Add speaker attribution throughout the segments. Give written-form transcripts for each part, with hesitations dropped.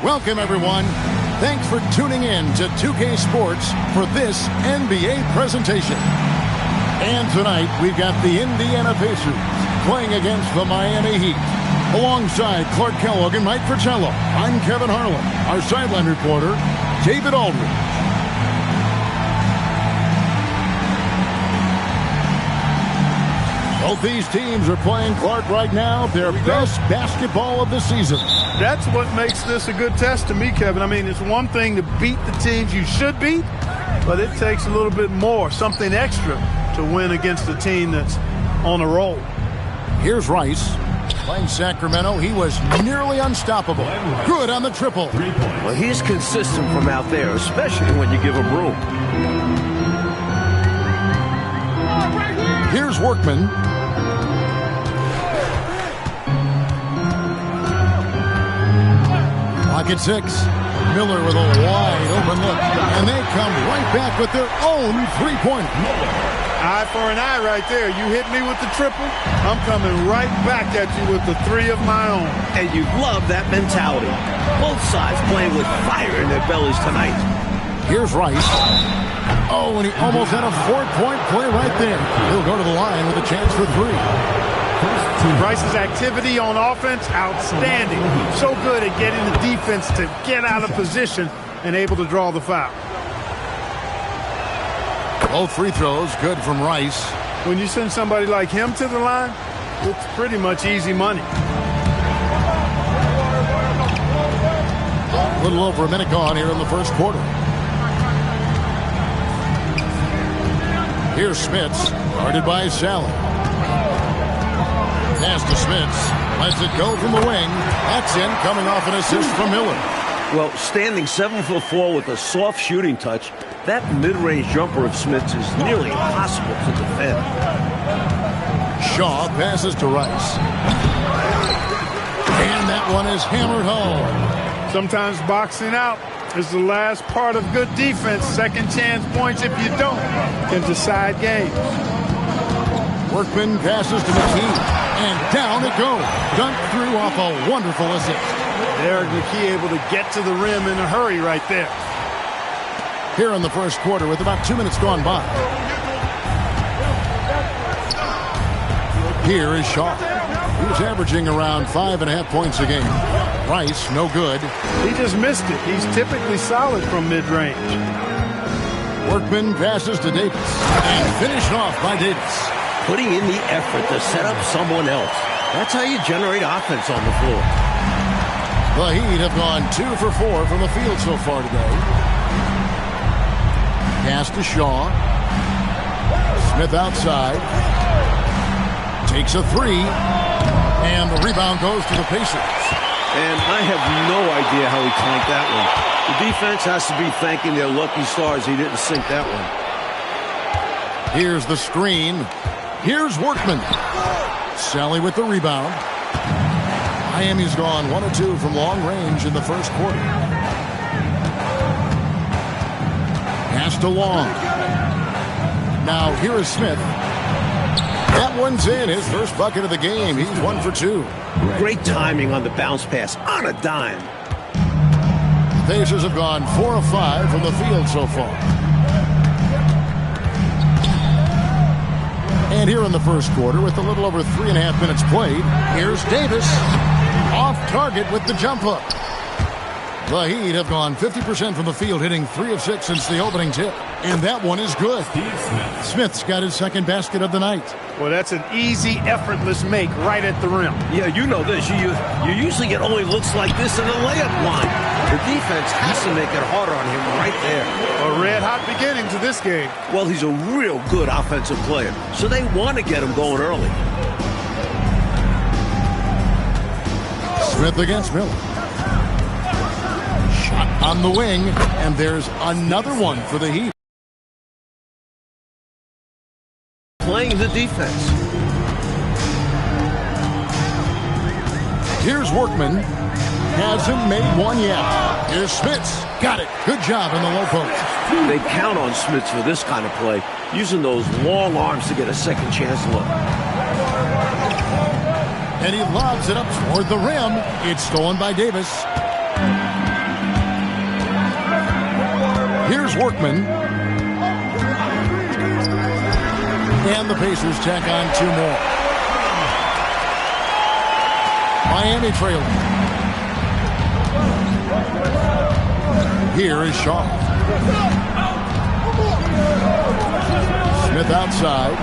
Speaker 1: Welcome, everyone. Thanks for tuning in to 2K Sports for this NBA presentation. And tonight, we've got the Indiana Pacers playing against the Miami Heat. Alongside Clark Kellogg and Mike Fratello, I'm Kevin Harlan. Our sideline reporter, David Aldridge. Both these teams are playing, Clark, right now their best basketball of the season.
Speaker 2: That's what makes this a good test to me, Kevin. I mean, it's one thing to beat the teams you should beat, but it takes a little bit more, something extra, to win against a team that's on a roll.
Speaker 1: Here's Rice. Playing Sacramento, he was nearly unstoppable. Good on the triple.
Speaker 3: Well, he's consistent from out there, especially when you give him room.
Speaker 1: Here's Workman. Pocket 6. Miller with a wide open look. And they come right back with their own three-pointer.
Speaker 2: Eye for an eye right there. You hit me with the triple, I'm coming right back at you with the three of my own.
Speaker 3: And you love that mentality. Both sides playing with fire in their bellies tonight.
Speaker 1: Here's Rice. Oh, and he almost had a four-point play right there. He'll go to the line with a chance for three.
Speaker 2: Rice's activity on offense, outstanding. So good at getting the defense to get out of position and able to draw the foul.
Speaker 1: Both free throws good from Rice.
Speaker 2: When you send somebody like him to the line, it's pretty much easy money.
Speaker 1: A little over a minute gone here in the first quarter. Here's Smits, guarded by Sally. Pass to Smits. Lets it go from the wing. That's in, coming off an assist from Miller.
Speaker 3: Well, standing 7'4" with a soft shooting touch, that mid-range jumper of Smits is nearly impossible to defend.
Speaker 1: Shaw passes to Rice. And that one is hammered home.
Speaker 2: Sometimes boxing out is the last part of good defense. Second chance points, if you don't, can decide games.
Speaker 1: Workman passes to McKee. And down it goes. Dunked through off a wonderful assist.
Speaker 2: Derek McKee able to get to the rim in a hurry right there.
Speaker 1: Here in the first quarter with about 2 minutes gone by. Here is Shaw. He's averaging around 5.5 points a game. Rice, no good.
Speaker 2: He just missed it. He's typically solid from mid-range.
Speaker 1: Workman passes to Davis. And finished off by Davis.
Speaker 3: Putting in the effort to set up someone else. That's how you generate offense on the floor.
Speaker 1: The Heat have gone 2 for 4 from the field so far today. Pass to Shaw. Smith outside. Takes a three. And the rebound goes to the Pacers.
Speaker 3: And I have no idea how he tanked that one. The defense has to be thanking their lucky stars he didn't sink that one.
Speaker 1: Here's the screen. Here's Workman. Sally with the rebound. Miami's gone 1 of 2 from long range in the first quarter. Pass to Long. Now here is Smith. That one's in. His first bucket of the game. He's 1 for 2.
Speaker 3: Great timing on the bounce pass on a dime.
Speaker 1: The Pacers have gone 4 of 5 from the field so far. And here in the first quarter, with a little over 3.5 minutes played, here's Davis. Off target with the jump hook. The Heat have gone 50% from the field, hitting 3 of 6 since the opening tip. And that one is good. Smith's got his second basket of the night.
Speaker 2: Well, that's an easy, effortless make right at the rim.
Speaker 3: Yeah, you know this. You usually get only looks like this in the layup line. The defense has to make it harder on him right there.
Speaker 2: A red-hot beginning to this game.
Speaker 3: Well, he's a real good offensive player, so they want to get him going early.
Speaker 1: Smith against Miller. Shot on the wing, and there's another one for the Heat.
Speaker 3: Playing the defense.
Speaker 1: Here's Workman. Hasn't made one yet. Here's Smits. Got it. Good job in the low post.
Speaker 3: They count on Smits for this kind of play, using those long arms to get a second chance look.
Speaker 1: And he lobs it up toward the rim. It's stolen by Davis. Here's Workman. And the Pacers tack on 2 more. Miami trailing. Here is Shaw. Smith outside.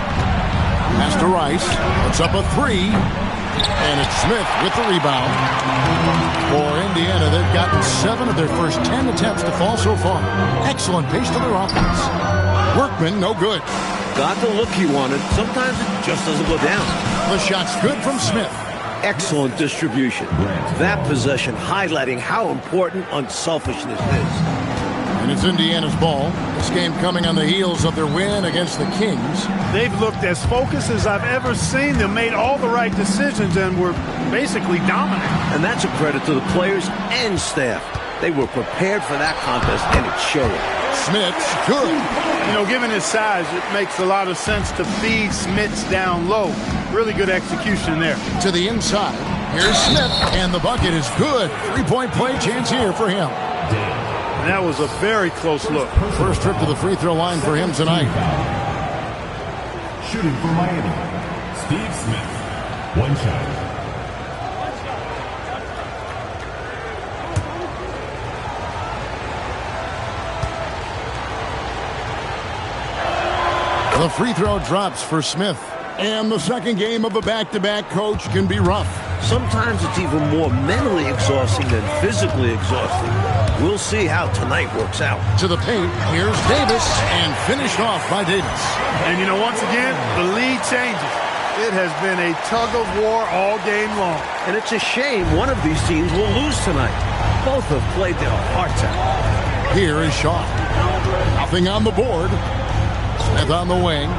Speaker 1: Pass to Rice. Puts up a 3. And it's Smith with the rebound. For Indiana, they've gotten 7 of their first 10 attempts to fall so far. Excellent pace to their offense. Workman, no good.
Speaker 3: Got the look he wanted. Sometimes it just doesn't go down.
Speaker 1: The shot's good from Smith.
Speaker 3: Excellent distribution. That possession highlighting how important unselfishness is.
Speaker 1: And it's Indiana's ball. This game coming on the heels of their win against the Kings.
Speaker 2: They've looked as focused as I've ever seen them, made all the right decisions, and were basically dominant.
Speaker 3: And that's a credit to the players and staff. They were prepared for that contest, and it showed.
Speaker 1: Smith's good.
Speaker 2: You know, given his size, it makes a lot of sense to feed Smiths down low. Really good execution there.
Speaker 1: To the inside. Here's Smith, and the bucket is good. 3-point play chance here for him.
Speaker 2: And that was a very close look.
Speaker 1: First trip to the free throw line for him tonight.
Speaker 4: Shooting for Miami, Steve Smith. 1 shot.
Speaker 1: The free throw drops for Smith. And the second game of a back-to-back, coach, can be rough.
Speaker 3: Sometimes it's even more mentally exhausting than physically exhausting. We'll see how tonight works out.
Speaker 1: To the paint, here's Davis, and finished off by Davis.
Speaker 2: And, you know, once again, the lead changes. It has been a tug-of-war all game long.
Speaker 3: And it's a shame one of these teams will lose tonight. Both have played their hearts out.
Speaker 1: Here is Shaw. Nothing on the board. Smith on the wing.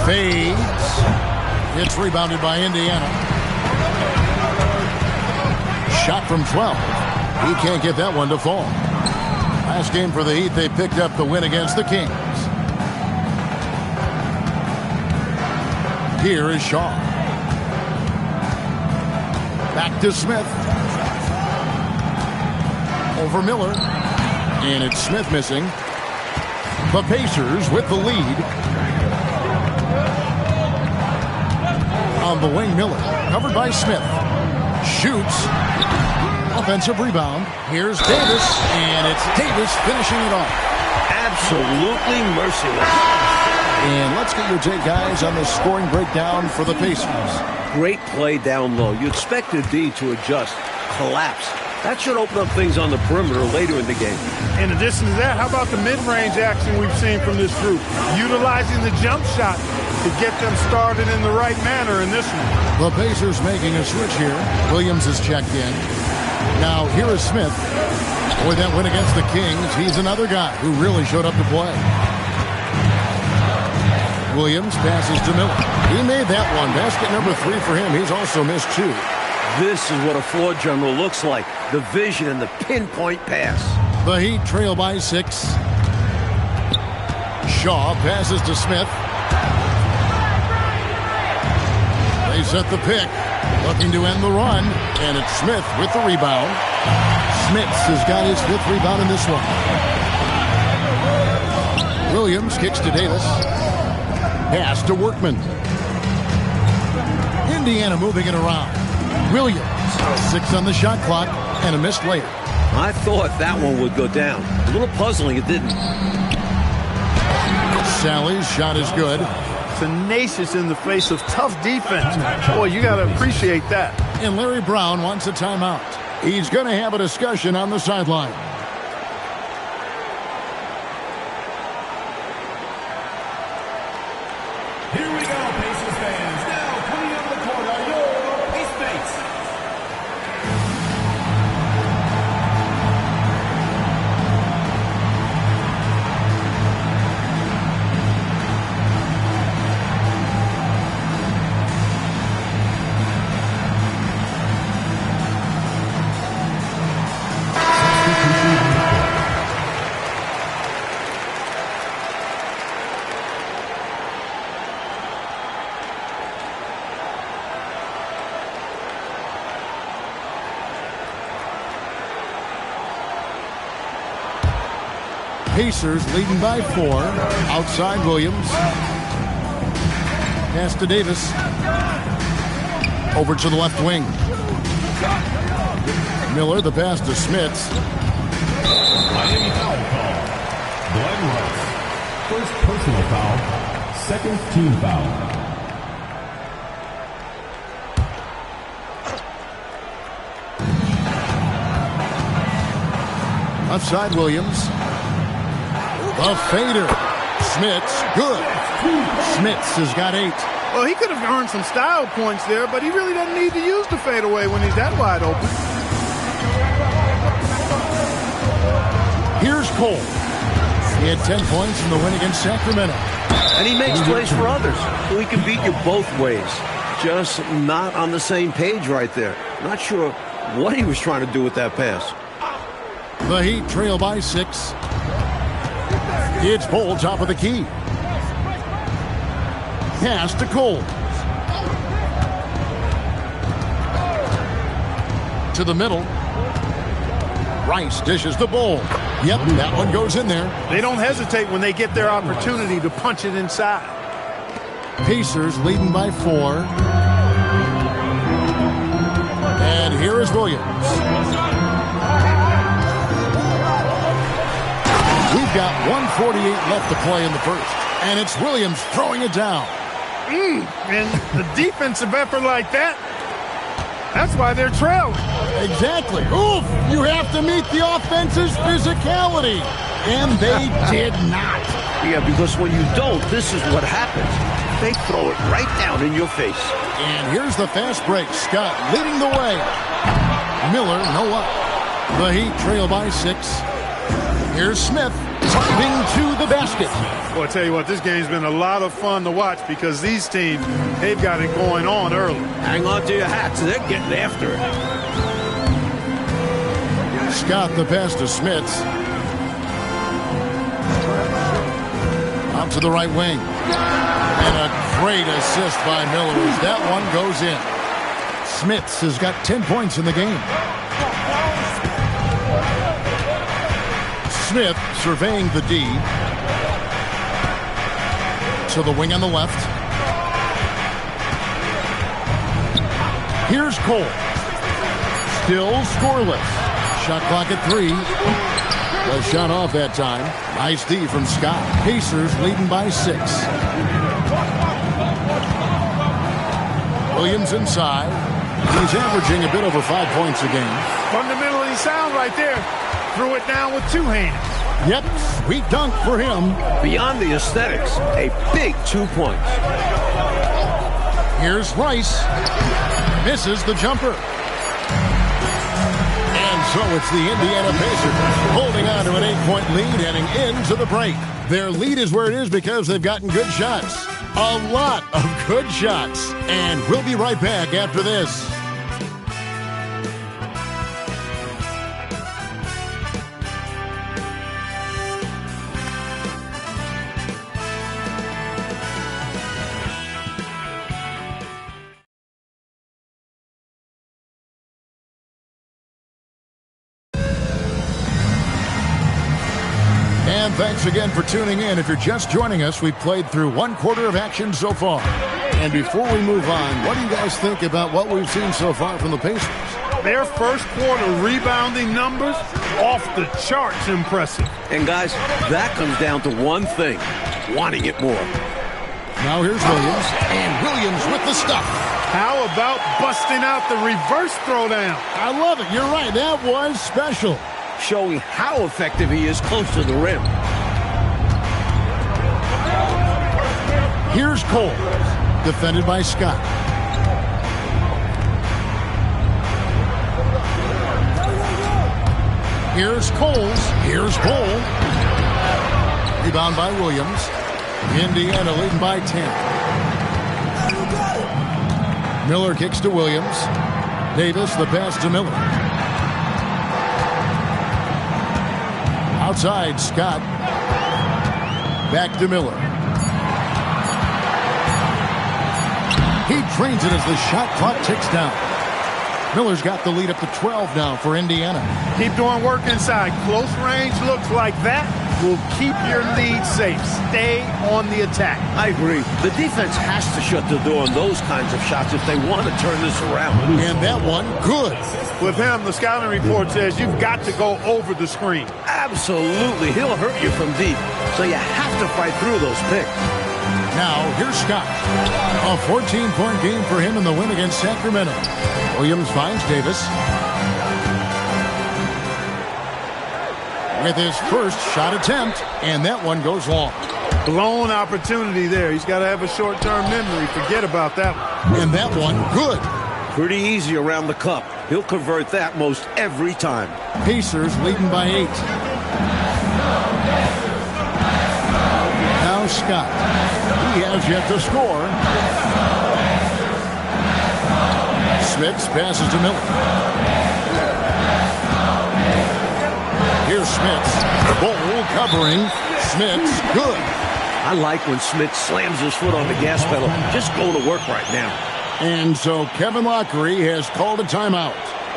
Speaker 1: Fades. It's rebounded by Indiana. Shot from 12. He can't get that one to fall. Last game for the Heat, they picked up the win against the Kings. Here is Shaw. Back to Smith. Over Miller. And it's Smith missing. The Pacers with the lead. On the wing, Miller. Covered by Smith. Shoots. Offensive rebound. Here's Davis. And it's Davis finishing it off.
Speaker 3: Absolutely merciless.
Speaker 1: And let's get your take, guys, on the scoring breakdown for the Pacers.
Speaker 3: Great play down low. You expected D to adjust, collapse. That should open up things on the perimeter later in the game.
Speaker 2: In addition to that, how about the mid-range action we've seen from this group? Utilizing the jump shot to get them started in the right manner in this one.
Speaker 1: The Pacers making a switch here. Williams is checked in. Now, here is Smith. With that win against the Kings, he's another guy who really showed up to play. Williams passes to Miller. He made that one. Basket number 3 for him. He's also missed 2.
Speaker 3: This is what a floor general looks like. The vision and the pinpoint pass.
Speaker 1: The Heat trail by 6. Shaw passes to Smith. They set the pick. Looking to end the run. And it's Smith with the rebound. Smith has got his 5th rebound in this one. Williams kicks to Davis. Pass to Workman. Indiana moving it around. Williams, 6 on the shot clock, and a missed layup.
Speaker 3: I thought that one would go down. A little puzzling, it didn't.
Speaker 1: Sally's shot is good.
Speaker 2: Tenacious in the face of tough defense. Boy, you got to appreciate that.
Speaker 1: And Larry Brown wants a timeout. He's going to have a discussion on the sideline.
Speaker 4: Here we go, Pacers fans. Now coming on the court are your Ace Mates. Substitution
Speaker 1: Pacers leading by 4. Outside Williams. Pass to Davis. Over to the left wing. Miller, the pass to Smits.
Speaker 4: Miami foul call. Glenn Rice. First personal foul. Second team foul.
Speaker 1: Outside Williams. A fader. Smits, good. Smits has got 8.
Speaker 2: Well, he could have earned some style points there, but he really doesn't need to use the fadeaway when he's that wide open.
Speaker 1: Here's Cole. He had 10 points in the win against Sacramento.
Speaker 3: And he makes plays for others, so he can beat you both ways. Just not on the same page right there. Not sure what he was trying to do with that pass.
Speaker 1: The Heat trail by 6. It's Cole, top of the key. Pass to Cole. To the middle. Rice dishes the ball. Yep, that one goes in there.
Speaker 2: They don't hesitate when they get their opportunity to punch it inside.
Speaker 1: Pacers leading by 4. And here is Williams. We've got 1:48 left to play in the first. And it's Williams throwing it down.
Speaker 2: And the defensive effort like that, that's why they're trailing.
Speaker 1: Exactly. Oof! You have to meet the offense's physicality. And they did not.
Speaker 3: Yeah, because when you don't, this is what happens. They throw it right down in your face.
Speaker 1: And here's the fast break. Scott leading the way. Miller, no up. The Heat trail by 6. Here's Smith driving to the basket.
Speaker 2: Well, I tell you what, this game's been a lot of fun to watch because these teams, they've got it going on early.
Speaker 3: Hang on to your hats. They're getting after it.
Speaker 1: Scott, the pass to Smits. Out to the right wing. And a great assist by Miller as that one goes in. Smits has got 10 points in the game. Smith surveying the D. To the wing on the left. Here's Cole. Still scoreless. Shot clock at 3. The shot off that time. Nice D from Scott. Pacers leading by 6. Williams inside. He's averaging a bit over 5 points a game.
Speaker 2: Fundamentally sound right there. Threw it down with 2 hands.
Speaker 1: Yep, sweet dunk for him.
Speaker 3: Beyond the aesthetics, a big 2 points.
Speaker 1: Here's Rice. Misses the jumper. And so it's the Indiana Pacers holding on to an 8-point lead heading into the break. Their lead is where it is because they've gotten good shots. A lot of good shots. And we'll be right back after this. And thanks again for tuning in. If you're just joining us, we've played through 1 quarter of action so far. And before we move on, what do you guys think about what we've seen so far from the Pacers?
Speaker 2: Their first quarter rebounding numbers off the charts impressive.
Speaker 3: And guys, that comes down to one thing, wanting it more.
Speaker 1: Now here's Williams, and Williams with the stuff.
Speaker 2: How about busting out the reverse throwdown?
Speaker 1: I love it. You're right. That was special.
Speaker 3: Showing how effective he is close to the rim.
Speaker 1: Here's Cole, defended by Scott. Here's Coles. Here's Cole. Rebound by Williams. Indiana leading by 10. Miller kicks to Williams. Davis, the pass to Miller. Outside, Scott. Back to Miller. He drains it as the shot clock ticks down. Miller's got the lead up to 12 now for Indiana.
Speaker 2: Keep doing work inside. Close range looks like that. will keep your lead safe. Stay on the attack.
Speaker 3: I agree. The defense has to shut the door on those kinds of shots if they want to turn this around.
Speaker 1: And that one, good.
Speaker 2: With him, the scouting report says you've got to go over the screen.
Speaker 3: Absolutely. He'll hurt you from deep, so you have to fight through those picks.
Speaker 1: Now, here's Scott. A 14-point game for him in the win against Sacramento. Williams finds Davis. With his first shot attempt, and that one goes long.
Speaker 2: Blown opportunity there. He's got to have a short-term memory. Forget about that one.
Speaker 1: And that one, good.
Speaker 3: Pretty easy around the cup. He'll convert that most every time.
Speaker 1: Pacers leading by 8. Now Scott. He has yet to score. Smits passes to Miller. Here's Smits. Bol covering. Smits, good.
Speaker 3: I like when Smits slams his foot on the gas pedal. Just go to work right now.
Speaker 1: And so Kevin Lockery has called a timeout.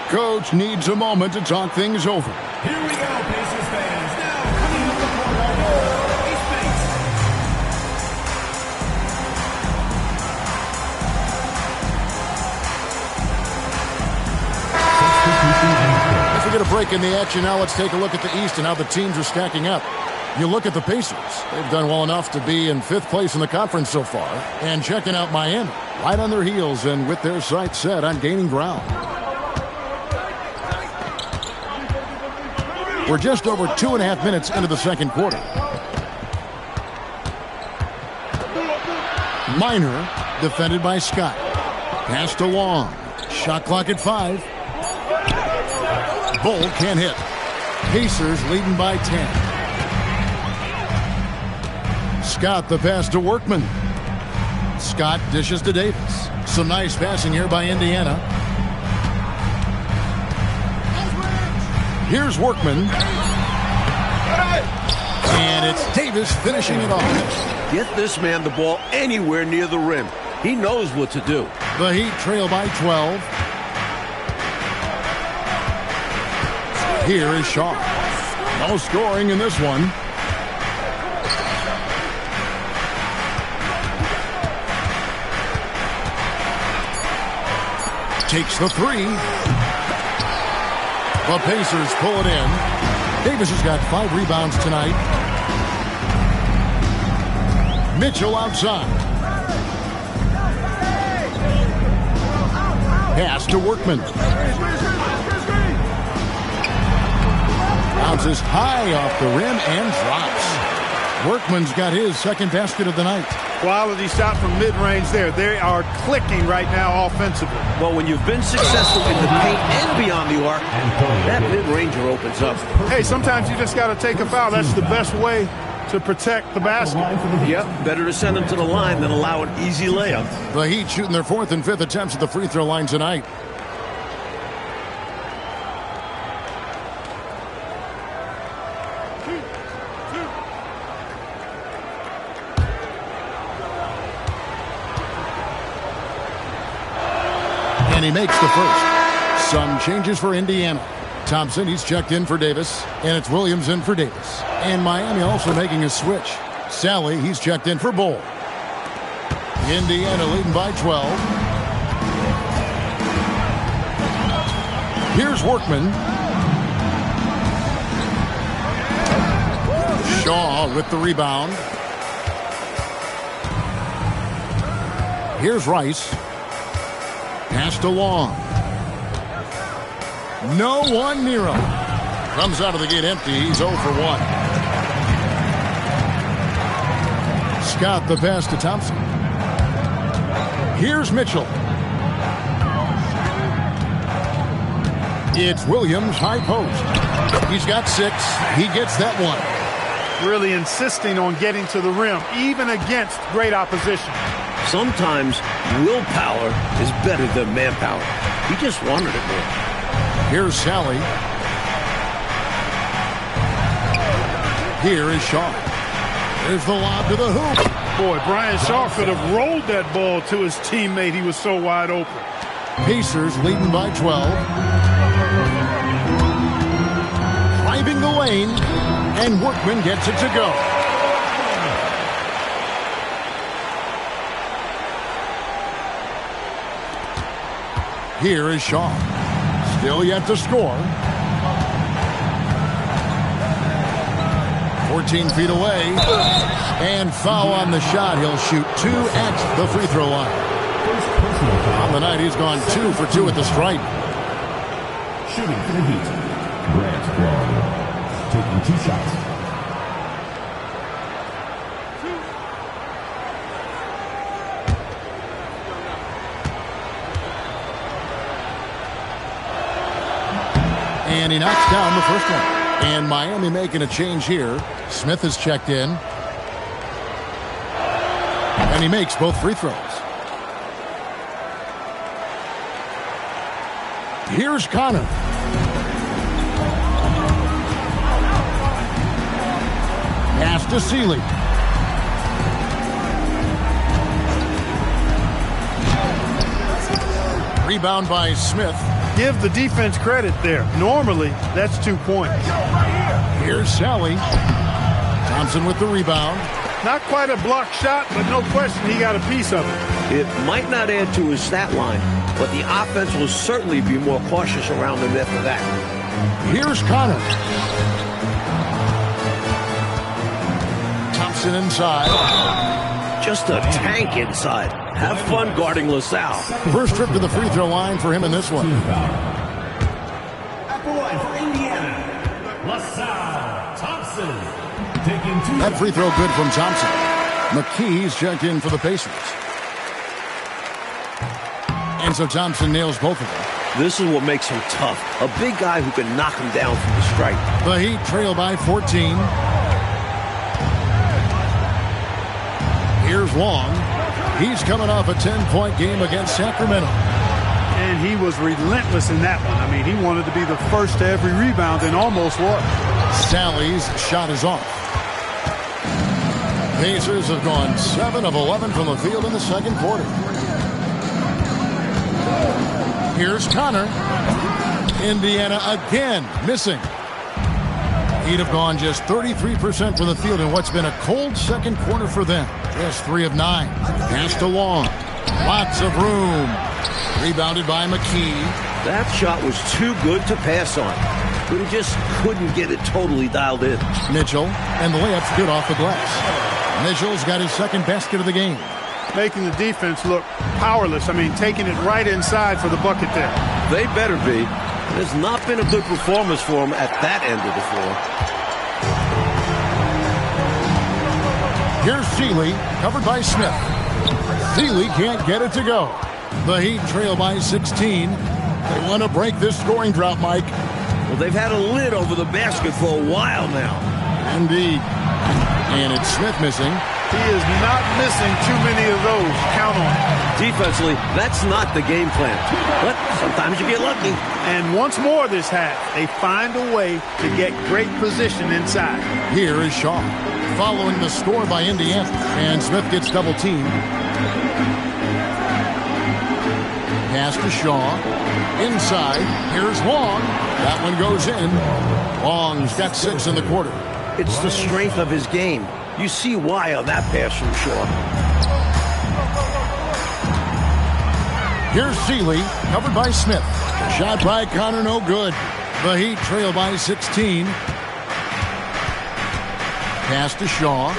Speaker 1: Coach needs a moment to talk things over.
Speaker 4: Here we go, Pacers fans. Now, coming up the court are your Ace Bates.
Speaker 1: As we get a break in the action now, let's take a look at the East and how the teams are stacking up. You look at the Pacers. They've done well enough to be in 5th place in the conference so far. And checking out Miami, right on their heels and with their sights set on gaining ground. We're just over 2.5 minutes into the second quarter. Minor defended by Scott. Pass to Long. Shot clock at 5. Bol can't hit. Pacers leading by 10. Scott the pass to Workman. Scott dishes to Davis. Some nice passing here by Indiana. Here's Workman. And it's Davis finishing it off.
Speaker 3: Get this man the ball anywhere near the rim. He knows what to do.
Speaker 1: The Heat trail by 12. Here is Shaw. No scoring in this one. Takes the 3. The Pacers pull it in. Davis has got 5 rebounds tonight. Mitchell outside. Pass to Workman. Bounces high off the rim and drops. Workman's got his second basket of the night.
Speaker 2: Quality shot from mid-range there. They are clicking right now offensively.
Speaker 3: Well, when you've been successful in the paint and beyond the arc, that mid-ranger opens up.
Speaker 2: Hey, sometimes you just got to take a foul. That's the best way to protect the basket.
Speaker 3: Yep, better to send them to the line than allow an easy layup.
Speaker 1: The Heat shooting their 4th and 5th attempts at the free throw line tonight. And he makes the first. Some changes for Indiana. Thompson, he's checked in for Davis. And it's Williams in for Davis. And Miami also making a switch. Sally, he's checked in for Bol. Indiana leading by 12. Here's Workman. Shaw with the rebound. Here's Rice. Pass to Long. No one near him. Comes out of the gate empty. He's 0 for 1. Scott the pass to Thompson. Here's Mitchell. It's Williams, high post. He's got 6. He gets that one.
Speaker 2: Really insisting on getting to the rim, even against great opposition.
Speaker 3: Sometimes willpower is better than manpower. He just wanted it more.
Speaker 1: Here's Sally. Here is Shaw. There's the lob to the hoop.
Speaker 2: Boy, Brian Shaw could have rolled that ball to his teammate. He was so wide open.
Speaker 1: Pacers leading by 12. Driving the lane. And Workman gets it to go. Here is Shaw. Still yet to score. 14 feet away. And foul on the shot. He'll shoot 2 at the free throw line. On the night, he's gone 2 for 2 at the stripe.
Speaker 4: Shooting for the Heat, Grant Wall. Taking 2 shots.
Speaker 1: And he knocks down the first one. And Miami making a change here. Smith has checked in. And he makes both free throws. Here's Connor. Pass to Sealy. Rebound by Smith.
Speaker 2: Give the defense credit there. Normally, that's 2 points.
Speaker 1: Here's Sally. Thompson with the rebound.
Speaker 2: Not quite a block shot, but no question he got a piece of it.
Speaker 3: It might not add to his stat line, but the offense will certainly be more cautious around him after that.
Speaker 1: Here's Connor. Thompson inside.
Speaker 3: Just a tank inside. Have fun guarding LaSalle.
Speaker 1: First trip to the free throw line for him in this one.
Speaker 4: At the line for Indiana, LaSalle Thompson. Taking 2
Speaker 1: That free throw good from Thompson. McKee's checked in for the Pacers. And so Thompson nails both of them.
Speaker 3: This is what makes him tough. A big guy who can knock him down from the stripe.
Speaker 1: The Heat trail by 14. Here's Long. He's coming off a 10-point game against Sacramento.
Speaker 2: And he was relentless in that one. I mean, he wanted to be the first to every rebound and almost was.
Speaker 1: Sally's shot is off. Pacers have gone 7 of 11 from the field in the second quarter. Here's Connor. Indiana again missing. He'd have gone just 33% from the field in what's been a cold second quarter for them. Just 3 of 9. Pass to Long. Lots of room. Rebounded by McKee.
Speaker 3: That shot was too good to pass on, but he just couldn't get it totally dialed in.
Speaker 1: Mitchell, and the layup's good off the glass. Mitchell's got his second basket of the game.
Speaker 2: Making the defense look powerless. I mean, taking it right inside for the bucket there.
Speaker 3: They better be. It has not been a good performance for him at that end of the floor.
Speaker 1: Here's Sealy, covered by Smith. Sealy can't get it to go. The Heat trail by 16. They want to break this scoring drought, Mike.
Speaker 3: Well, they've had a lid over the basket for a while now.
Speaker 1: Indeed. And it's Smith missing.
Speaker 2: He is not missing too many of those. Count on it.
Speaker 3: Defensively, that's not the game plan. But sometimes you get lucky.
Speaker 2: And once more this half, they find a way to get great position inside.
Speaker 1: Here is Shaw. Following the score by Indiana. And Smith gets double teamed. Pass to Shaw. Inside. Here's Long. That one goes in. Long's got 6 in the quarter.
Speaker 3: It's the strength of his game. You see why on that pass from Shaw.
Speaker 1: Here's Sealy, covered by Smith. Shot by Connor, no good. The Heat trail by 16. Pass to Shaw.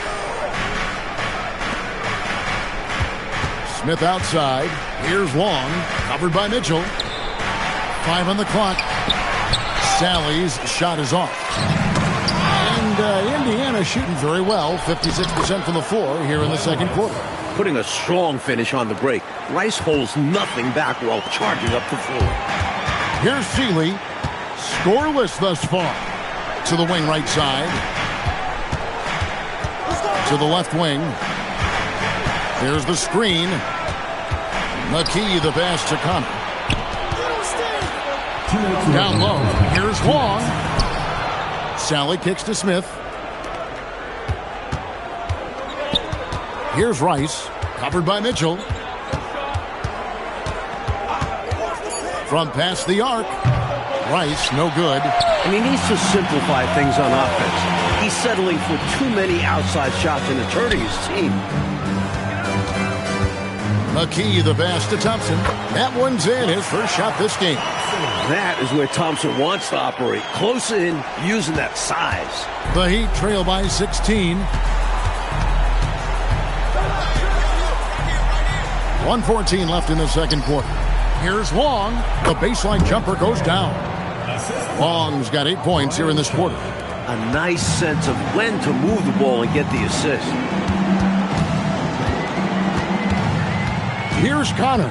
Speaker 1: Smith outside. Here's Long, covered by Mitchell. 5 on the clock. Sally's shot is off. And Indiana shooting very well, 56% from the floor here in the second quarter.
Speaker 3: Putting a strong finish on the break. Rice holds nothing back while charging up the floor.
Speaker 1: Here's Sealy, scoreless thus far. To the wing right side. To the left wing. Here's the screen. McKee, the pass to Connor. Down low. Here's Long. Sally kicks to Smith. Here's Rice, covered by Mitchell. From past the arc. Rice, no good.
Speaker 3: And he needs to simplify things on offense. He's settling for too many outside shots and it's hurting his team.
Speaker 1: McKee, the pass to Thompson. That one's in, his first shot this game.
Speaker 3: That is where Thompson wants to operate. Close in, using that size.
Speaker 1: The Heat trail by 16. 1:14 left in the second quarter. Here's Long. The baseline jumper goes down. Long's got 8 points here in this quarter.
Speaker 3: A nice sense of when to move the ball and get the assist.
Speaker 1: Here's Connor.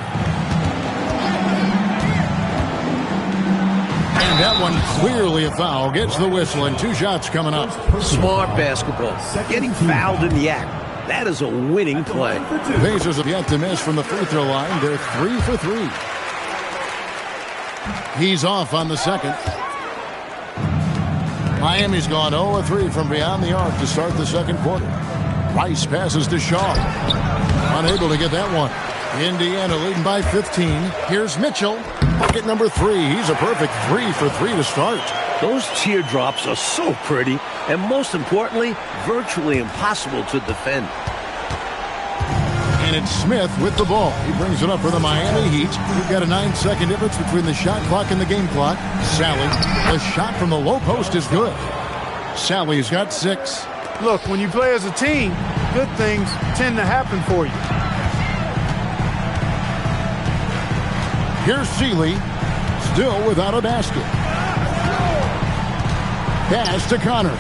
Speaker 1: And that one clearly a foul. Gets the whistle and 2 shots coming up.
Speaker 3: Smart basketball. Getting fouled in the act. That is a winning play.
Speaker 1: Pacers have yet to miss from the free throw line. They're 3 for 3. He's off on the second. Miami's gone 0 of 3 from beyond the arc to start the second quarter. Rice passes to Shaw. Unable to get that one. Indiana leading by 15. Here's Mitchell. Bucket number 3. He's a perfect 3 for 3 to start.
Speaker 3: Those teardrops are so pretty, and most importantly, virtually impossible to defend.
Speaker 1: And it's Smith with the ball. He brings it up for the Miami Heat. We've got a 9-second difference between the shot clock and the game clock. Sally, the shot from the low post is good. Sally's got 6.
Speaker 2: Look, when you play as a team, good things tend to happen for you.
Speaker 1: Here's Seeley, still without a basket. Pass to Connor.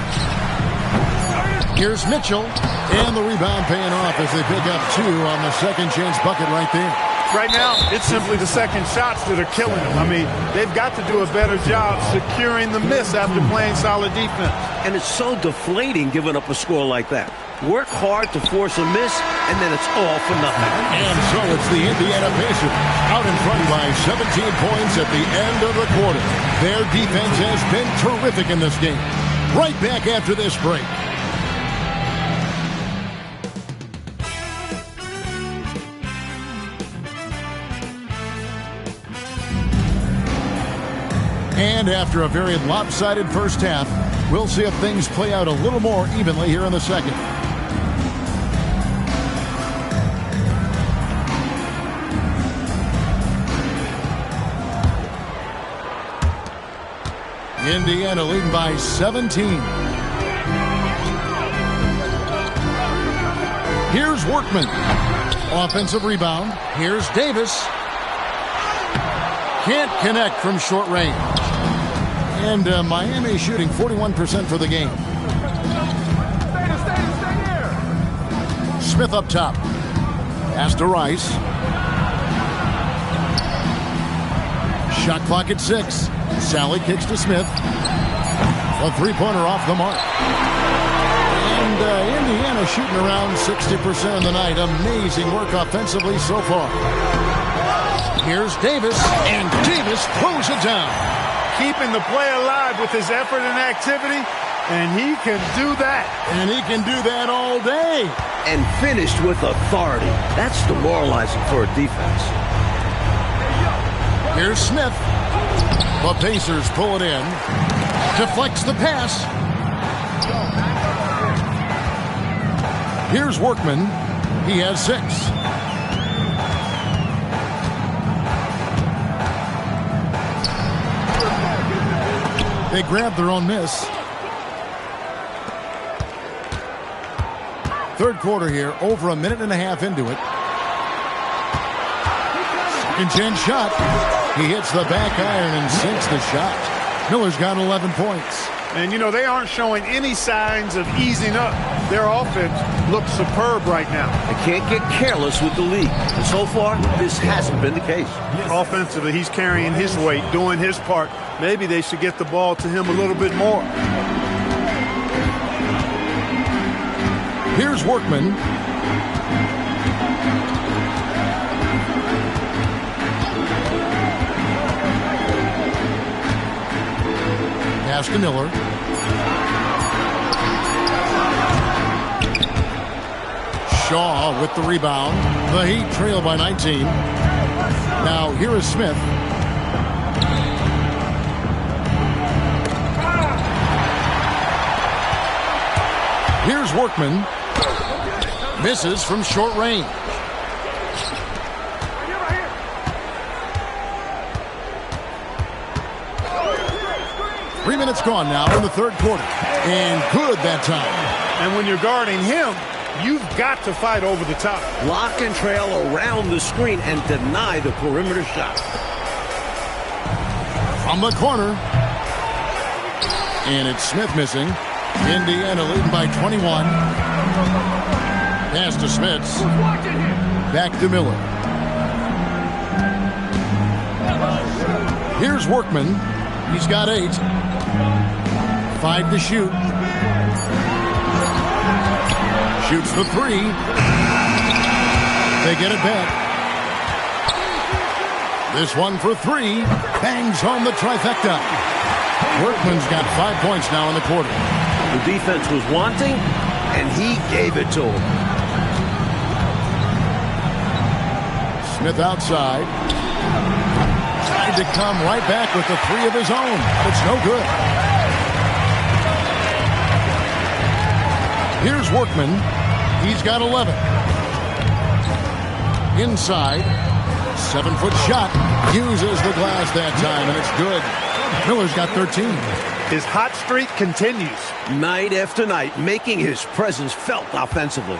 Speaker 1: Here's Mitchell, and the rebound paying off as they pick up 2 on the second chance bucket right there.
Speaker 2: Right now, it's simply the second shots that are killing them. I mean, they've got to do a better job securing the miss after playing solid defense.
Speaker 3: And it's so deflating giving up a score like that. Work hard to force a miss, and then it's all for nothing.
Speaker 1: And so it's the Indiana Pacers out in front by 17 points at the end of the quarter. Their defense has been terrific in this game. Right back after this break. And after a very lopsided first half, we'll see if things play out a little more evenly here in the second. Indiana leading by 17. Here's Workman. Offensive rebound. Here's Davis. Can't connect from short range. And Miami shooting 41% for the game. Smith up top. Pass to Rice. Shot clock at 6. Sally kicks to Smith. A three-pointer off the mark. And Indiana shooting around 60% of the night. Amazing work offensively so far. Here's Davis, and Davis throws it down.
Speaker 2: Keeping the play alive with his effort and activity, and he can do that.
Speaker 1: And he can do that all day.
Speaker 3: And finished with authority. That's demoralizing for a defense.
Speaker 1: Here's Smith. The Pacers pull it in. Deflects the pass. Here's Workman. He has 6. They grab their own miss. Third quarter here, over a minute and a half into it. Second chance shot. He hits the back iron and sinks the shot. Miller's got 11 points.
Speaker 2: And, you know, they aren't showing any signs of easing up. Their offense looks superb right now.
Speaker 3: They can't get careless with the lead. And so far, this hasn't been the case.
Speaker 2: Offensively, he's carrying his weight, doing his part. Maybe they should get the ball to him a little bit more.
Speaker 1: Here's Workman. Pass to Miller. Shaw with the rebound. The Heat trail by 19. Now here is Smith. Here's Workman. Misses from short range. Three minutes gone now in the third quarter. And good that time.
Speaker 2: And when you're guarding him, you've got to fight over the top.
Speaker 3: Lock and trail around the screen and deny the perimeter shot.
Speaker 1: From the corner. And it's Smith missing. Indiana leading by 21. Pass to Smits. Back to Miller. Here's Workman. He's got 8. 5 to shoot. Shoots the 3. They get it back. This one for 3. Bangs home the trifecta. Workman's got 5 points now in the quarter.
Speaker 3: The defense was wanting, and he gave it to him.
Speaker 1: Smith outside. Tried to come right back with the 3 of his own. It's no good. Here's Workman. He's got 11. Inside. 7-foot shot. Uses the glass that time, and it's good. Miller's got 13.
Speaker 2: His hot streak continues.
Speaker 3: Night after night, making his presence felt offensively.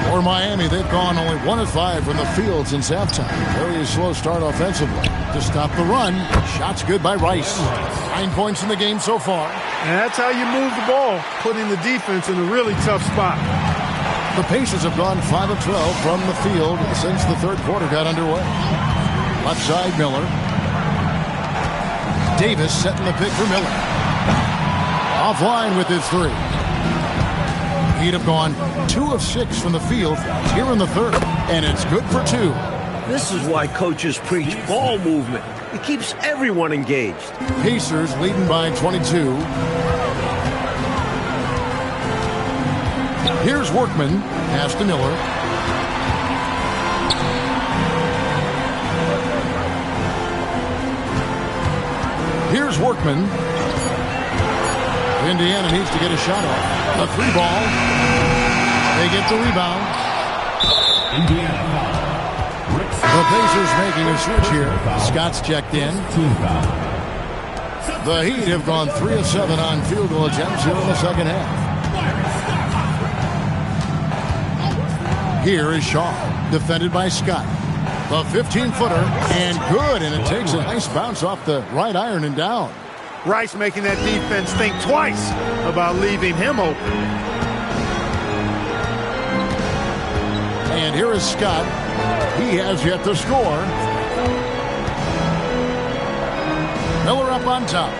Speaker 1: For Miami, they've gone only 1 of 5 from the field since halftime. Very slow start offensively. To stop the run, shots good by Rice. 9 points in the game so far.
Speaker 2: And that's how you move the ball, putting the defense in a really tough spot.
Speaker 1: The Pacers have gone 5 of 12 from the field since the third quarter got underway. Left side, Miller. Davis setting the pick for Miller. Offline with his 3. He'd have gone 2 of 6 from the field here in the third, and it's good for 2.
Speaker 3: This is why coaches preach ball movement. It keeps everyone engaged.
Speaker 1: Pacers leading by 22. Here's Workman. Pass to Miller. Here's Workman. Indiana needs to get a shot off. A 3 ball. They get the rebound.
Speaker 4: Indiana.
Speaker 1: The Pacers making a switch here. Scott's checked in. The Heat have gone 3 of 7 on field goal attempts here in the second half. Here is Shaw, defended by Scott. The 15-footer, and good, and it takes a nice bounce off the right iron and down.
Speaker 2: Rice making that defense think twice about leaving him open.
Speaker 1: And here is Scott. He has yet to score. Miller up on top.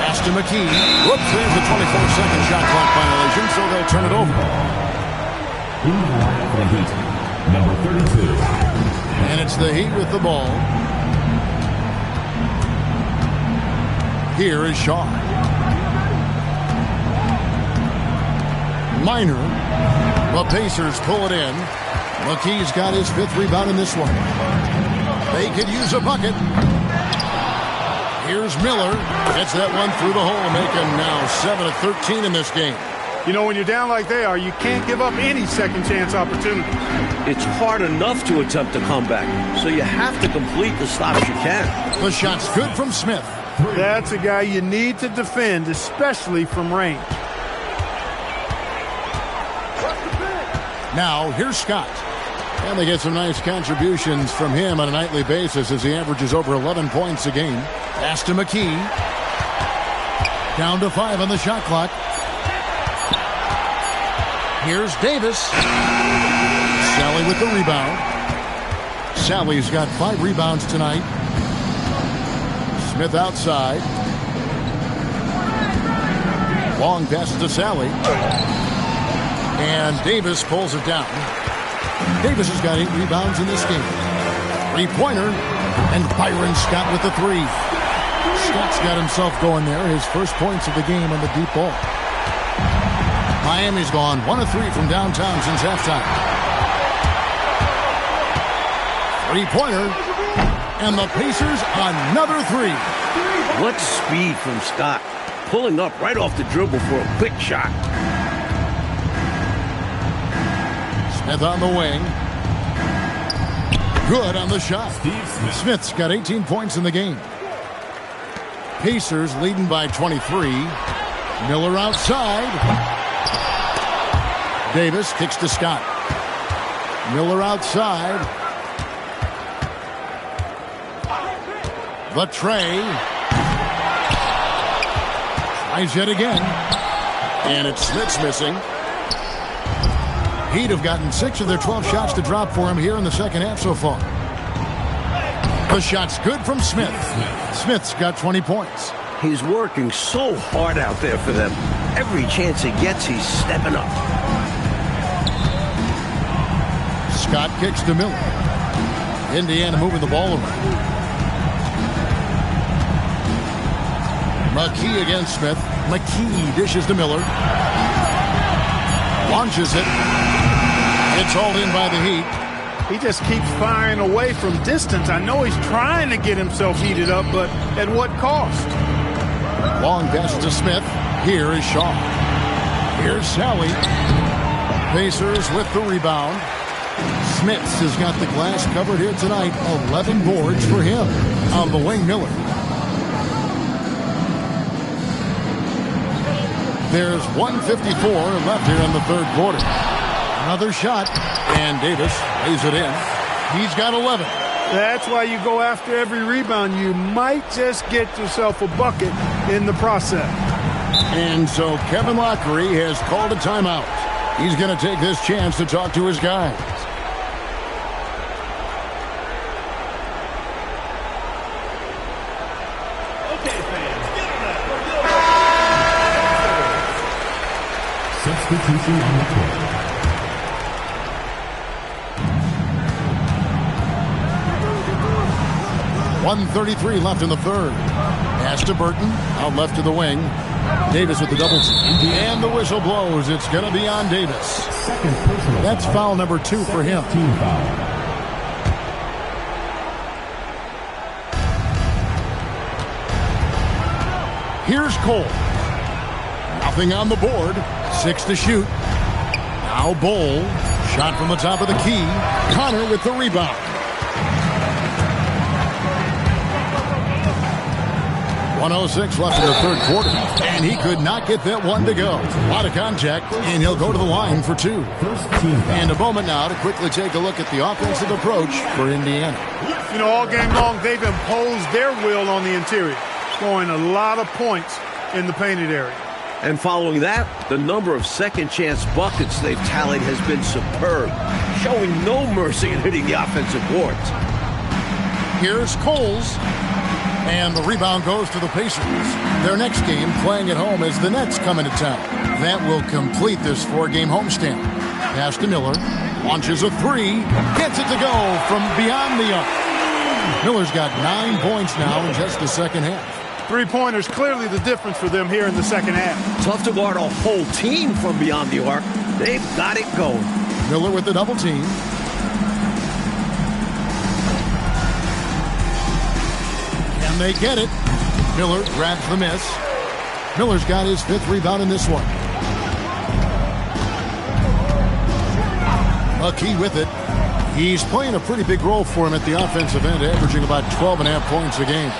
Speaker 1: Pass to McKee. Whoops, there's a 24-second shot clock violation, so they'll turn it over.
Speaker 4: In the line for the Heat, number 32.
Speaker 1: And it's the Heat with the ball. Here is Shaw. Minor. The Pacers pull it in. McKee's got his 5th rebound in this one. They could use a bucket. Here's Miller. Gets that one through the hole, making now 7 of 13 in this game.
Speaker 2: You know, when you're down like they are, you can't give up any second chance opportunity.
Speaker 3: It's hard enough to attempt a comeback, so you have to complete the stops you can.
Speaker 1: The shot's good from Smith.
Speaker 2: That's a guy you need to defend, especially from range.
Speaker 1: Now, here's Scott. And they get some nice contributions from him on a nightly basis as he averages over 11 points a game. Pass to McKee. Down to 5 on the shot clock. Here's Davis. Sally with the rebound. Sally's got 5 rebounds tonight. Smith outside. Long pass to Sally. And Davis pulls it down. Davis has got 8 rebounds in this game. 3-pointer. And Byron Scott with the 3. Scott's got himself going there. His first points of the game on the deep ball. Miami's gone 1 of 3 from downtown since halftime. 3-pointer. And the Pacers another three.
Speaker 3: What speed from Scott. Pulling up right off the dribble for a quick shot.
Speaker 1: Smith on the wing. Good on the shot. Smith's got 18 points in the game. Pacers leading by 23. Miller outside. Davis kicks to Scott. Miller outside. The tray. Tries yet again. And it's Smith's missing. Heat have gotten 6 of their 12 shots to drop for him here in the second half so far. The shot's good from Smith. Smith's got 20 points.
Speaker 3: He's working so hard out there for them. Every chance he gets, he's stepping up.
Speaker 1: Scott kicks to Miller. Indiana moving the ball around. McKee against Smith. McKee dishes to Miller. Launches it. It's hauled in by the Heat.
Speaker 2: He just keeps firing away from distance. I know he's trying to get himself heated up, but at what cost?
Speaker 1: Long pass to Smith. Here is Shaw. Here's Sally. Pacers with the rebound. Smiths has got the glass covered here tonight. 11 boards for him. On the wing, Miller. There's 1:54 left here in the third quarter. Another shot, and Davis lays it in. He's got 11.
Speaker 2: That's why you go after every rebound. You might just get yourself a bucket in the process.
Speaker 1: And so Kevin Lockery has called a timeout. He's going to take this chance to talk to his guys.
Speaker 4: Substitution on the court.
Speaker 1: .133 left in the third. Pass to Burton. Out left to the wing. Davis with the double team. And the whistle blows. It's going to be on Davis.
Speaker 4: Second personal.
Speaker 1: That's foul number 2 for him.
Speaker 4: Team foul.
Speaker 1: Here's Cole. Nothing on the board. 6 to shoot. Now Bol. Shot from the top of the key. Connor with the rebound. 1:06 left in the third quarter. And he could not get that one to go. A lot of contact, and he'll go to the line for 2.
Speaker 4: First team foul.
Speaker 1: And a moment now to quickly take a look at the offensive approach for Indiana.
Speaker 2: You know, all game long, they've imposed their will on the interior, scoring a lot of points in the painted area.
Speaker 3: And following that, the number of second-chance buckets they've tallied has been superb, showing no mercy in hitting the offensive boards.
Speaker 1: Here's Coles. And the rebound goes to the Pacers. Their next game playing at home as the Nets come into town. That will complete this 4-game homestand. Pass to Miller. Launches a 3. Gets it to go from beyond the arc. Miller's got 9 points now in just the second half.
Speaker 2: Three-pointers clearly the difference for them here in the second half.
Speaker 3: Tough to guard a whole team from beyond the arc. They've got it going.
Speaker 1: Miller with the double team. And they get it. Miller grabs the miss. Miller's got his 5th rebound in this one. McKee with it. He's playing a pretty big role for him at the offensive end, averaging about 12.5 points a game.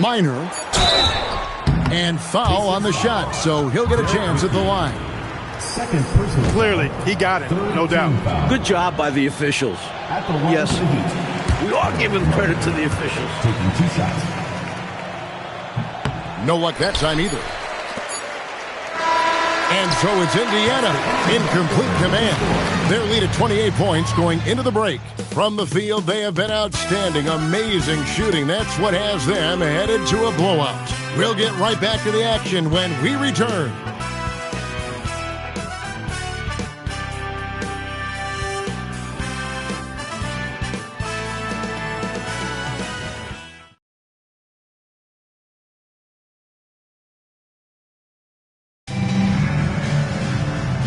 Speaker 1: Minor. And foul on the shot, so he'll get a chance at the line.
Speaker 4: Second personal.
Speaker 2: Clearly, he got it, no doubt.
Speaker 3: Good job by the officials.
Speaker 4: At the line
Speaker 3: Yes,
Speaker 4: for the Heat.
Speaker 3: we are giving credit to the officials.
Speaker 4: Taking 2 shots.
Speaker 1: No luck that time either. And so it's Indiana in complete command. Their lead at 28 points going into the break. From the field, they have been outstanding. Amazing shooting. That's what has them headed to a blowout. We'll get right back to the action when we return.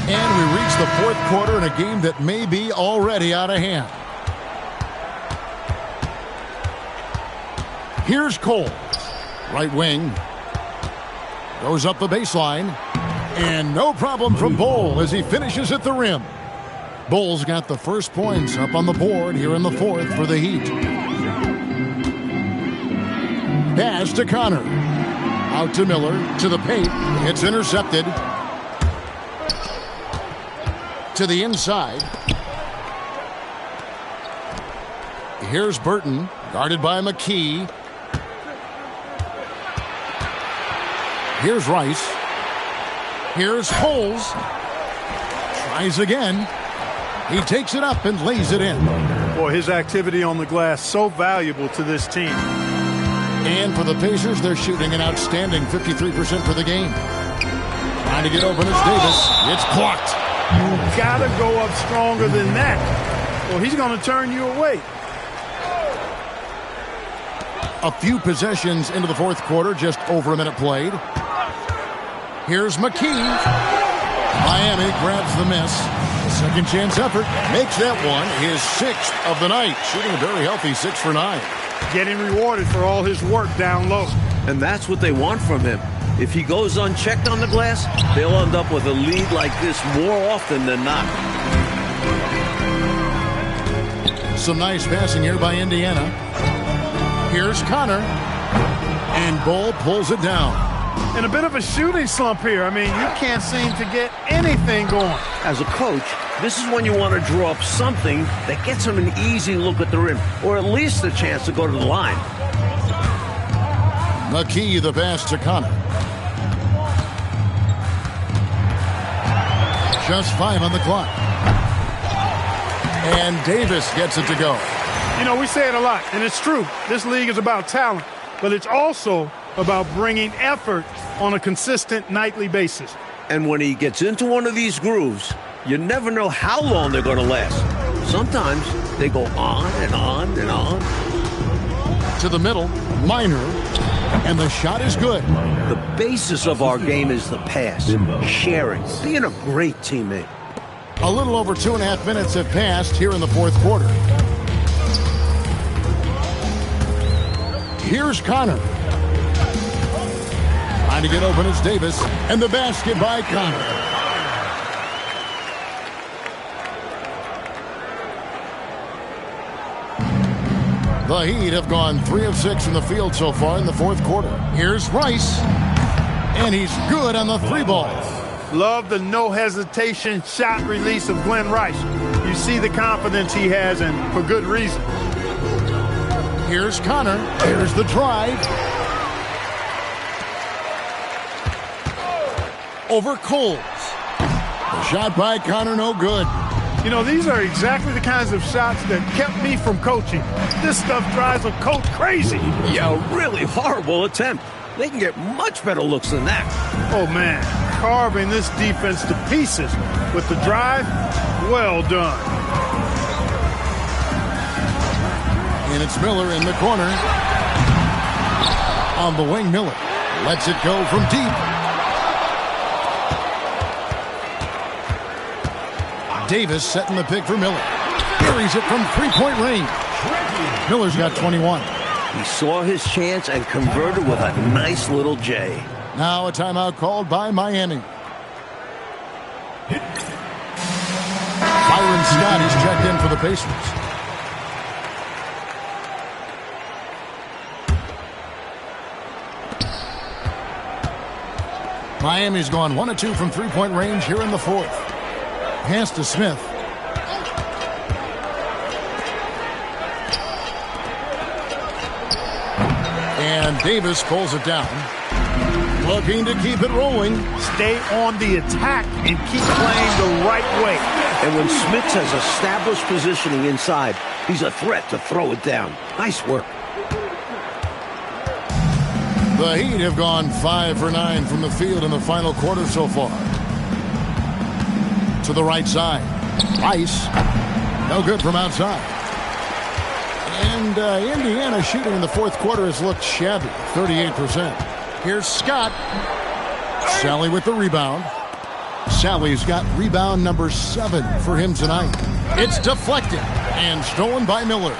Speaker 1: And we reach the fourth quarter in a game that may be already out of hand. Here's Cole. Right wing. Goes up the baseline. And no problem from Bol as he finishes at the rim. Bol's got the first points up on the board here in the fourth for the Heat. Pass to Connor. Out to Miller. To the paint. It's intercepted. To the inside. Here's Burton. Guarded by McKee. Here's Rice. Here's Holes. Tries again. He takes it up and lays it in.
Speaker 2: Boy, his activity on the glass so valuable to this team.
Speaker 1: And for the Pacers, they're shooting an outstanding 53% for the game. Trying to get open as Davis. It's blocked.
Speaker 2: You gotta go up stronger than that. Well, he's gonna turn you away.
Speaker 1: A few possessions into the fourth quarter, just over a minute played. Here's McKee. Miami grabs the miss. A second chance effort. Makes that one his sixth of the night. Shooting a very healthy 6 for 9.
Speaker 2: Getting rewarded for all his work down low.
Speaker 3: And that's what they want from him. If he goes unchecked on the glass, they'll end up with a lead like this more often than not.
Speaker 1: Some nice passing here by Indiana. Here's Connor. And Bol pulls it down.
Speaker 2: And a bit of a shooting slump here. I mean, you can't seem to get anything going.
Speaker 3: As a coach, this is when you want to draw up something that gets him an easy look at the rim, or at least a chance to go to the line.
Speaker 1: McKee, the pass to Connor. Just 5 on the clock. And Davis gets it to go.
Speaker 2: You know, we say it a lot, and it's true. This league is about talent, but it's also about bringing effort on a consistent nightly basis.
Speaker 3: And when he gets into one of these grooves, you never know how long they're going to last. Sometimes they go on and on and on.
Speaker 1: To the middle, Minor, and the shot is good.
Speaker 3: The basis of our game is the pass, sharing, being a great teammate.
Speaker 1: A little over 2.5 minutes have passed here in the fourth quarter. Here's Connor. Trying to get open is Davis, and the basket by Connor. The Heat have gone 3 of 6 from the field so far in the fourth quarter. Here's Rice, and he's good on the 3-ball.
Speaker 2: Love the no-hesitation shot release of Glenn Rice. You see the confidence he has, and for good reason.
Speaker 1: Here's Connor. Here's the drive. Over Coles. The shot by Connor, no good.
Speaker 2: You know, these are exactly the kinds of shots that kept me from coaching. This stuff drives a coach crazy.
Speaker 3: Yeah, a really horrible attempt. They can get much better looks than that.
Speaker 2: Oh, man. Carving this defense to pieces with the drive. Well done.
Speaker 1: And it's Miller in the corner. On the wing, Miller lets it go from deep. Davis setting the pick for Miller. Buries it from 3-point range. Miller's got 21.
Speaker 3: He saw his chance and converted with a nice little J.
Speaker 1: Now a timeout called by Miami. Byron Scott is checked in for the Pacers. Miami's gone 1 of 2 from 3-point range here in the fourth. Pass to Smith. And Davis pulls it down. Looking to keep it rolling.
Speaker 2: Stay on the attack and keep playing the right way.
Speaker 3: And when Smith has established positioning inside, he's a threat to throw it down. Nice work.
Speaker 1: The Heat have gone 5 for 9 from the field in the final quarter so far. To the right side. Rice. No good from outside. And Indiana shooting in the fourth quarter has looked shabby. 38%. Here's Scott. Sally with the rebound. Sally's got rebound number 7 for him tonight. It's deflected and stolen by Miller.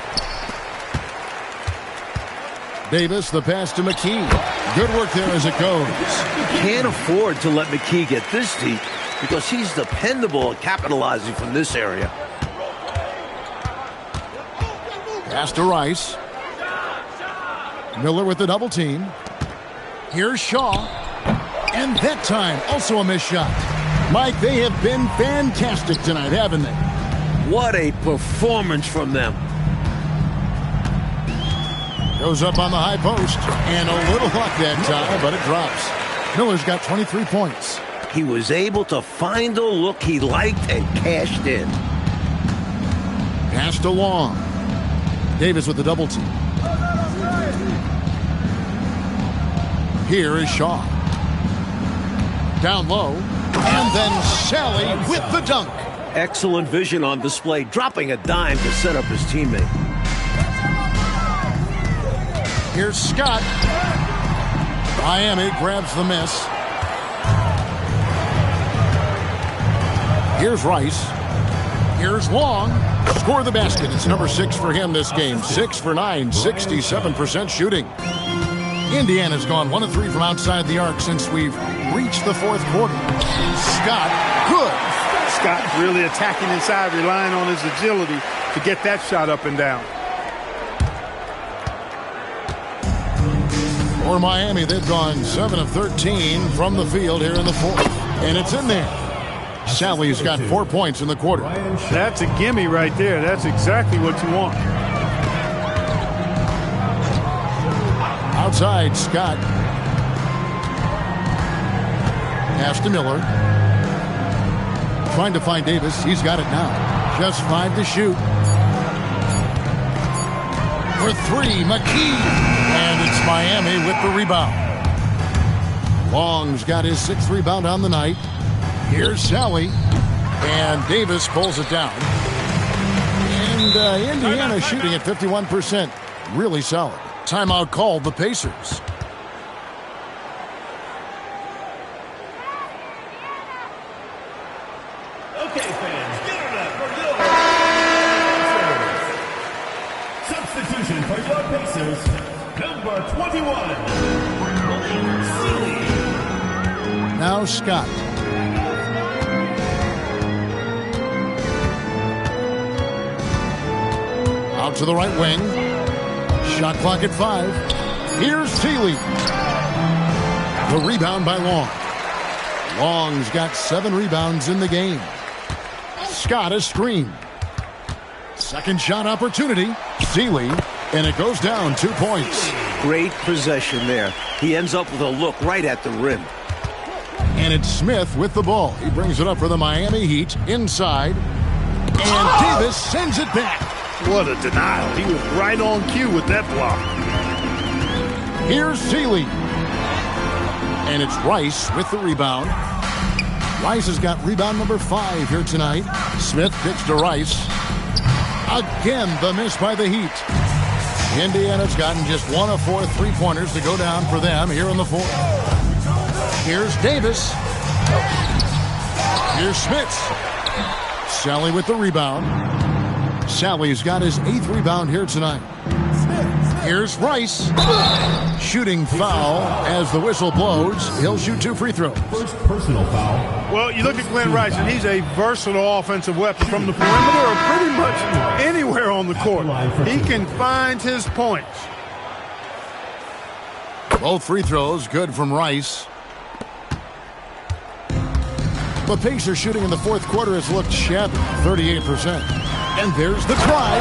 Speaker 1: Davis, the pass to McKee. Good work there as it goes.
Speaker 3: Can't afford to let McKee get this deep because he's dependable at capitalizing from this area.
Speaker 1: Pass to Rice. Miller with the double team. Here's Shaw. And that time, also a missed shot. Mike, they have been fantastic tonight, haven't they?
Speaker 3: What a performance from them.
Speaker 1: Goes up on the high post. And a little luck that time, but it drops. Miller's got 23 points.
Speaker 3: He was able to find a look he liked and cashed in.
Speaker 1: Pass to Long. Davis with the double team. Here is Shaw. Down low. And then Sally with the dunk.
Speaker 3: Excellent vision on display, dropping a dime to set up his teammate.
Speaker 1: Here's Scott. Miami grabs the miss. Here's Rice. Here's Long. Score the basket. It's number 6 for him this game. 6 for 9, 67% shooting. Indiana's gone 1 of 3 from outside the arc since we've reached the fourth quarter. Scott, good.
Speaker 2: Scott really attacking inside, relying on his agility to get that shot up and down.
Speaker 1: For Miami, they've gone 7 of 13 from the field here in the fourth. And it's in there. Sally's got 4 points in the quarter.
Speaker 2: That's a gimme right there. That's exactly what you want.
Speaker 1: Outside, Scott. Pass to Miller. Trying to find Davis. He's got it now. Just 5 to shoot. For 3, McKee. And it's Miami with the rebound. Long's got his 6th rebound on the night. Here's Sally. And Davis pulls it down. And Indiana shooting at 51%. Really solid. Timeout called the Pacers.
Speaker 4: Okay, fans, give it up for your substitution for your Pacers, number 21, Sealy.
Speaker 1: Now Scott. Out to the right wing. Shot clock at 5. Here's Thiele. The rebound by Long. Long's got 7 rebounds in the game. Scott a screen. Second shot opportunity. Thiele. And it goes down 2 points.
Speaker 3: Great possession there. He ends up with a look right at the rim.
Speaker 1: And it's Smith with the ball. He brings it up for the Miami Heat inside. And Davis sends it back.
Speaker 2: What a denial. He was right on cue with that block.
Speaker 1: Here's Thiele. And it's Rice with the rebound. Rice has got rebound number 5 here tonight. Smith kicks to Rice. Again, the miss by the Heat. Indiana's gotten just 1 of 4 3-pointers to go down for them here in the fourth. Here's Davis. Here's Smith. Sally with the rebound. Sally's got his 8th rebound here tonight. Here's Rice. Shooting foul as the whistle blows. He'll shoot 2 free throws.
Speaker 4: First personal foul.
Speaker 2: Well, you look at Glenn Rice, and he's a versatile offensive weapon from the perimeter or pretty much anywhere on the court. He can find his points.
Speaker 1: Both free throws good from Rice. The Pacers shooting in the fourth quarter has looked shabby, 38%. And there's the try.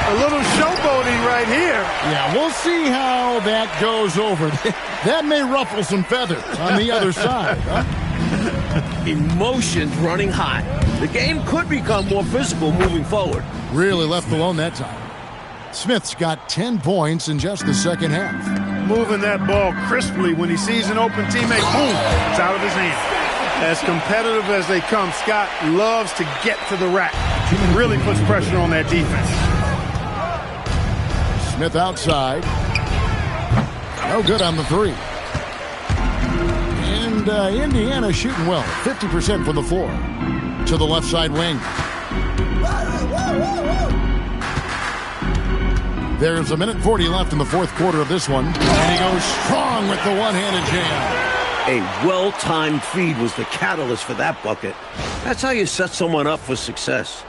Speaker 2: A little showboating right here.
Speaker 1: Yeah, we'll see how that goes over. That may ruffle some feathers on the other side. Huh?
Speaker 3: Emotions running hot. The game could become more physical moving forward.
Speaker 1: Really left alone that time. Smith's got 10 points in just the second half.
Speaker 2: Moving that ball crisply when he sees an open teammate. Boom! It's out of his hand. As competitive as they come, Scott loves to get to the rack. Really puts pressure on that defense.
Speaker 1: Smith outside. No good on the 3. And Indiana shooting well. 50% from the floor. To the left side wing. There's 1:40 left in the fourth quarter of this one. And he goes strong with the one-handed jam.
Speaker 3: A well-timed feed was the catalyst for that bucket. That's how you set someone up for success.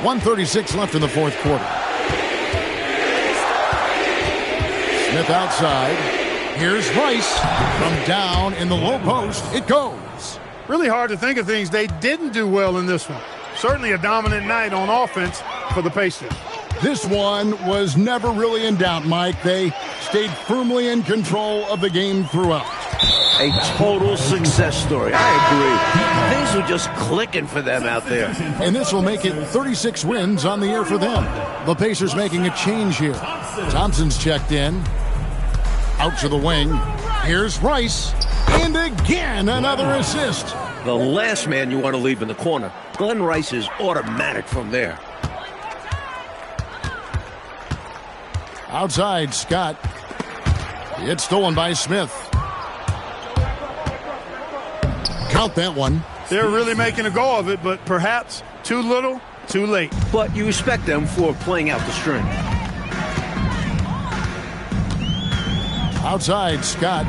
Speaker 1: 1:36 left in the fourth quarter. Smith outside. Here's Rice. From down in the low post, it goes.
Speaker 2: Really hard to think of things they didn't do well in this one. Certainly a dominant night on offense for the Pacers.
Speaker 1: This one was never really in doubt, Mike. They stayed firmly in control of the game throughout.
Speaker 3: A total success story. I agree. Things were just clicking for them out there.
Speaker 1: And this will make it 36 wins on the year for them. The Pacers making a change here. Thompson's checked in. Out to the wing. Here's Rice. And again, another assist.
Speaker 3: The last man you want to leave in the corner. Glenn Rice is automatic from there.
Speaker 1: Outside, Scott. It's stolen by Smith. Count that one.
Speaker 2: They're really making a go of it, but perhaps too little, too late.
Speaker 3: But you respect them for playing out the string.
Speaker 1: Outside, Scott.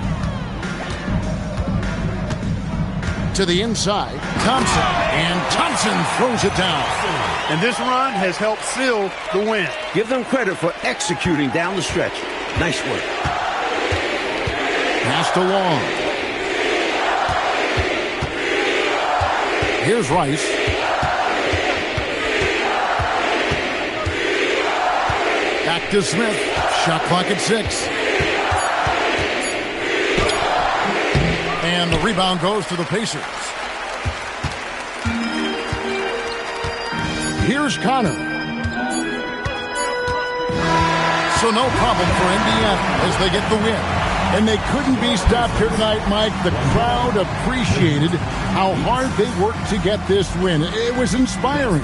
Speaker 1: To the inside, Thompson. And Thompson throws it down.
Speaker 2: And this run has helped seal the win.
Speaker 3: Give them credit for executing down the stretch. Nice work.
Speaker 1: Passed along. Here's Rice. Back to Smith. Shot clock at 6. And the rebound goes to the Pacers. Here's Connor. So no problem for Indiana as they get the win. And they couldn't be stopped here tonight, Mike. The crowd appreciated how hard they worked to get this win. It was inspiring.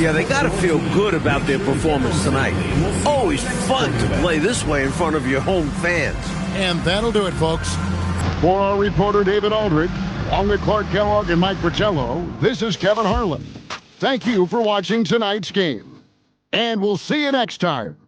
Speaker 3: Yeah, they got to feel good about their performance tonight. Always fun to play this way in front of your home fans.
Speaker 1: And that'll do it, folks. For our reporter, David Aldridge, along with Clark Kellogg and Mike Fratello, this is Kevin Harlan. Thank you for watching tonight's game. And we'll see you next time.